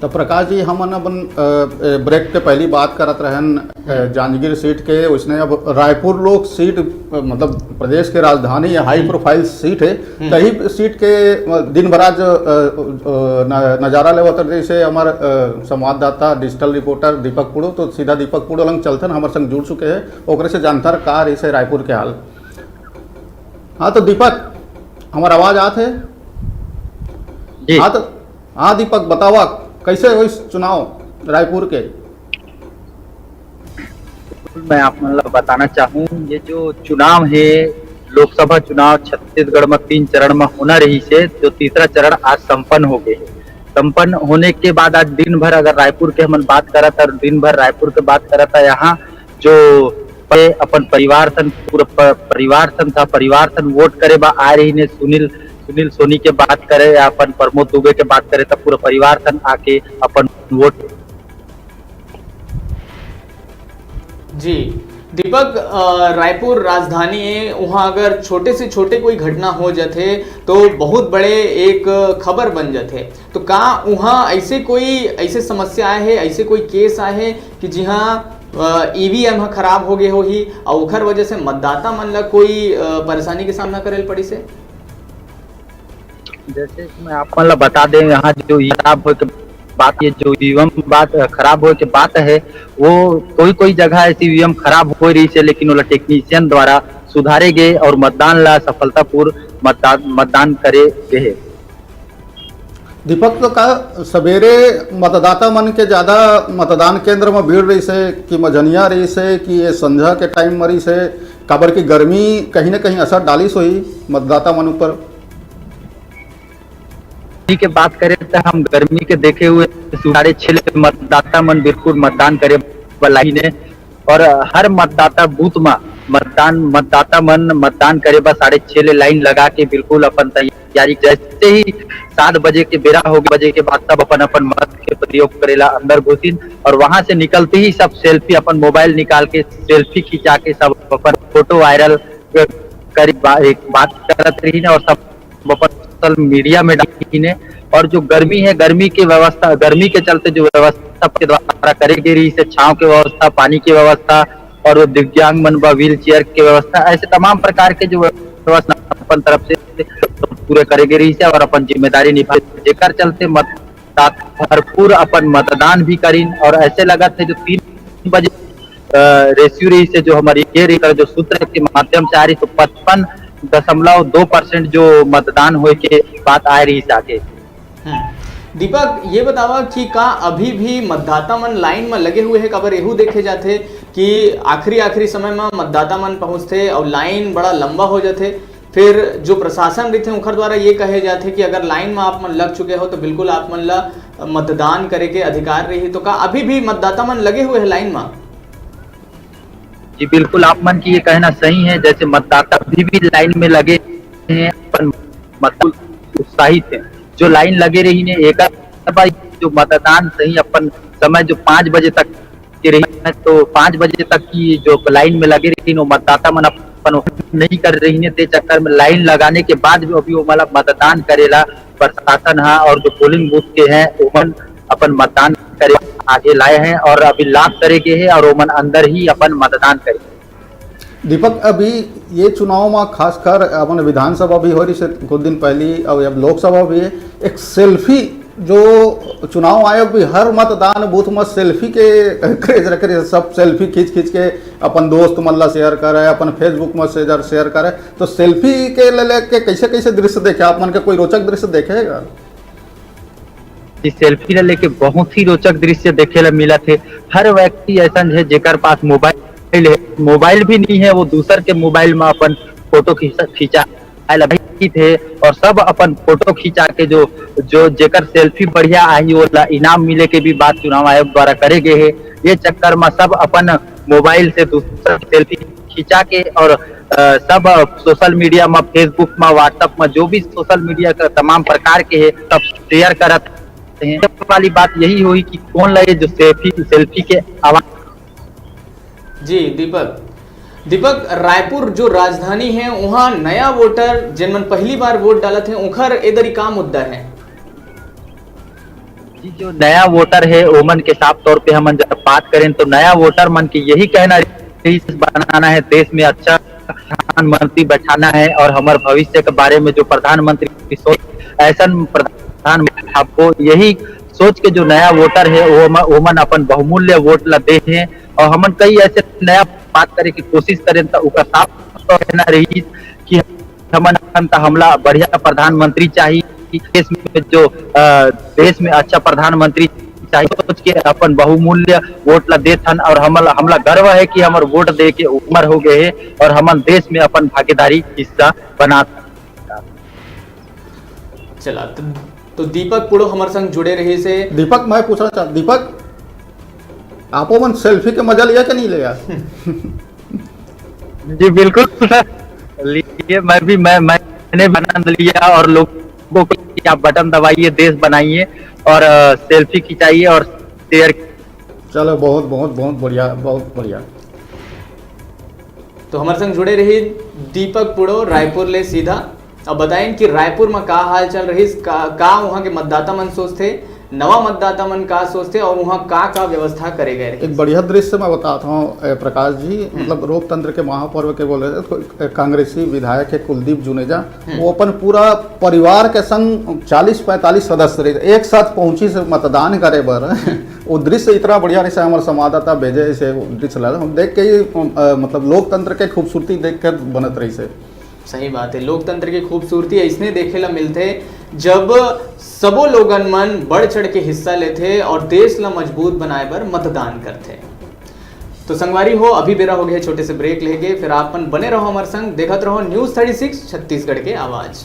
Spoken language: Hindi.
तो प्रकाश जी, हम अपन ब्रेक के पहली बात करत रहन जांजगीर सीट के। उसने अब रायपुर लोग सीट मतलब प्रदेश के राजधानी या हाई प्रोफाइल सीट है, तही सीट के दिन भर आज नज़ारा ले उतर जैसे हमारे संवाददाता डिजिटल रिपोर्टर दीपक पुड़ो, तो सीधा दीपक पुड़ो लंग चलते हमारे संग जुड़ चुके हैं, ओकरे से जानतर का रही से रायपुर के हाल। हाँ तो दीपक, हमारा आवाज आते है? हाँ तो हाँ दीपक, बतावा कैसे हो इस चुनाव रायपुर के? मैं आप मतलब बताना चाहूँ, ये जो चुनाव है लोकसभा चुनाव छत्तीसगढ़ में 3 चरण में होना रही से, जो तीसरा चरण आज संपन्न हो गए। संपन्न होने के बाद आज दिन भर अगर रायपुर के हम बात करा था, दिन भर रायपुर के बात करा था, यहाँ जो अपन परिवार सन पूरा परिवार सन वोट करे बा आ रही ने सुनील सोनी के बात करे या अपन प्रमोद दुबे के बात करे तो पूरा परिवार सन आके अपन वोट। जी दीपक, रायपुर राजधानी है, वहाँ अगर छोटे से छोटे कोई घटना हो जाते तो बहुत बड़े एक खबर बन जाते, तो का वहाँ ऐसे समस्या आए है, ऐसे कोई केस आए है कि जी हाँ ईवीएम खराब हो गए हो ही और उखर वजह से मतदाता मन ला कोई परेशानी के सामना करे पड़ी से? जैसे मैं आप मतलब बता दें, यहाँ जो खराब हो के बात, ये जो ईवीएम बात खराब हो के बात है, वो कोई जगह ऐसी ईवीएम खराब हो रही है, लेकिन वो टेक्नीशियन द्वारा सुधारे गए और मतदान ला सफलतापूर्ण मतदान करे गए। दीपक, तो का सवेरे मतदाता मन के ज़्यादा मतदान केंद्र में भीड़ रही से कि मझनिया रही से कि ये संध्या के टाइम मरी से, काबर की गर्मी कहीं ना कहीं असर डाली सोई मतदाता मन ऊपर? के बात करें तो हम गर्मी के देखे हुए 6:30 मतदाता मन बिल्कुल मतदान करे लाइन ने, और हर मतदाता बूथ में मतदाता मन मतदान करे बस 6:30 लाइन लगा के बिल्कुल अपन तैयारी। जैसे ही 7 बजे के बेरा हो गए बजे के बाद तब अपन मत के प्रयोग करेला अंदर घुसिन, और वहां से निकलते ही सब सेल्फी अपन मोबाइल निकाल के सेल्फी खिंचा के सब अपन फोटो वायरल कर बात करत रही ने, और सब अपन सोशल मीडिया में डाली ने। और जो गर्मी है, गर्मी के चलते जो व्यवस्था के द्वारा करे गई रही से, छांव की व्यवस्था, पानी की व्यवस्था और दिव्यांग मन व्हील चेयर की व्यवस्था, ऐसे तमाम प्रकार के जो व्यवस्था अपन तरफ से पूरे करे गई रही से और अपन जिम्मेदारी निभा, जेकर चलते मतदाता भरपूर अपन मतदान भी करीन। और ऐसे लगा थे जो 3 बजे रेशियो रही से जो हमारी ये जो सूत्र के माध्यम से आ रही, तो 55.2% जो मतदान हो के बात आ रही आगे। दीपक, ये बतावा कि का अभी भी मतदाता मन लाइन में लगे हुए हैं? खबर एहू देखे जाते कि आखिरी समय में मतदाता मन पहुंचते और लाइन बड़ा लंबा हो जाते, फिर जो प्रशासन रहते उनकर द्वारा ये कहे जाते कि अगर लाइन में आप मन लग चुके हो तो बिल्कुल आप मन ला मतदान करे के अधिकार रही, तो का अभी भी मतदाता मन लगे हुए हैं लाइन में? जी बिल्कुल, आप मन की ये कहना सही है। जैसे मतदाता अभी भी लाइन में लगे हैं, अपन उत्साहित है, जो लाइन लगे रही ने एक जो मतदान सही अपन समय जो 5 बजे तक की रही है, तो 5 बजे तक की जो लाइन में लगे रही, वो मतदाता मन अपन नहीं कर रही है, ते चक्कर में लाइन लगाने के बाद भी अभी वो मतलब मतदान करेला प्रशासन है और जो पोलिंग बूथ के हैं वो अपन मतदान करे आगे लाए हैं और अभी लाभ करेंगे है और वो अंदर ही अपन मतदान करेंगे। दीपक, अभी ये चुनाव में खासकर अपन विधानसभा भी हो रही से कुछ दिन पहले और अब लोकसभा भी है, एक सेल्फी जो चुनाव आयोग भी हर मतदान बूथ में सेल्फी के क्रेज रख रही है, सब सेल्फी खींच के अपन दोस्त मल्ला शेयर करे, अपन फेसबुक में शेयर करे, तो सेल्फी के लेके कैसे दृश्य देखे आप मन के? कोई रोचक दृश्य देखेगा? सेल्फी लेके बहुत ही रोचक दृश्य देखे ला मिला थे। हर व्यक्ति ऐसा है जेकर पास मोबाइल भी नहीं है, वो दूसर के मोबाइल में अपन फोटो खींचा थे और सब अपन फोटो खींचा के जो जेकर सेल्फी बढ़िया आई वो इनाम मिले के भी बात चुनाव आयोग द्वारा करे गए है। ये चक्कर में सब अपन मोबाइल से दूसरा सेल्फी खींचा के और सब सोशल मीडिया में, फेसबुक में, व्हाट्सएप में, जो भी सोशल मीडिया का तमाम प्रकार के है सब शेयर करत हैं। वाली बात यही हुई कि कौन लगे जो सेल्फी के आवाज। जी दीपक, रायपुर जो राजधानी है वहाँ नया वोटर जिनमन पहली बार वोट डालत है उखर इधर का मुद्दा है? जी, जो नया वोटर है ओमन के साफ तौर पे हम जब बात करें तो नया वोटर मन के यही कहना देश बनाना है, देश में अच्छा प्रधानमंत्री बैठाना है और हमारे भविष्य के बारे में जो प्रधानमंत्री सोच ऐसा प्रधानमंत्री आपको यही सोच के जो नया वोटर है ओमन अपन बहुमूल्य वोट ला दे हैं। और हमन कई ऐसे नया बात करे की कोशिश करें तो उनका साफ कहना रही कि हमन हमला बढ़िया प्रधानमंत्री चाहिए, देश में जो देश में अच्छा प्रधानमंत्री चाहिए, सोच के अपन बहुमूल्य वोट ला देथन। और हमला गर्व है कि हमार वोट दे के उम्र हो गए है और हमन देश में अपन भागीदारी हिस्सा बना। चला तो दीपक पुड़ो हमारे संग जुड़े रही से। दीपक मैं पूछना चाहता, दीपक आपो मन सेल्फी के मजा लिया कि नहीं लिया? जी बिल्कुल लिए, मैंने आनंद लिया और लोगों को आप बटन दबाइए, देश बनाइए और सेल्फी खिंचाइए और शेयर। चलो बहुत बहुत बहुत बढ़िया, बहुत बढ़िया। तो हमारे संग जुड़े रही दीपक पुड़ो रायपुर ले सीधा। अब बताएं कि रायपुर में का हाल चल रही, का वहाँ के मतदाता मन सोचते, नवा मतदाता मन का सोचते और वहाँ का व्यवस्था करे गए। एक बढ़िया दृश्य मैं बताता हूँ प्रकाश जी, मतलब लोकतंत्र के महापर्व के बोले तो कांग्रेसी विधायक है कुलदीप जुनेजा, वो अपन पूरा परिवार के संग 40-45 सदस्य रहे एक साथ पहुंची से मतदान करे बर। वो दृश्य इतना बढ़िया रही, हमारे संवाददाता भेजे से दृश्य ला हम देख के मतलब लोकतंत्र के खूबसूरती देख कर बनत रही से। सही बात है, लोकतंत्र की खूबसूरती इसने देखे ला मिलते जब सबो लोगन मन बढ़ चढ़ के हिस्सा लेते और देश ला मजबूत बनाए बर मतदान करते। तो संगवारी हो, अभी बेरा हो गया छोटे से ब्रेक लेके, फिर आप बने रहो हमारे संग, देखत रहो न्यूज़ 36 छत्तीसगढ़ के आवाज।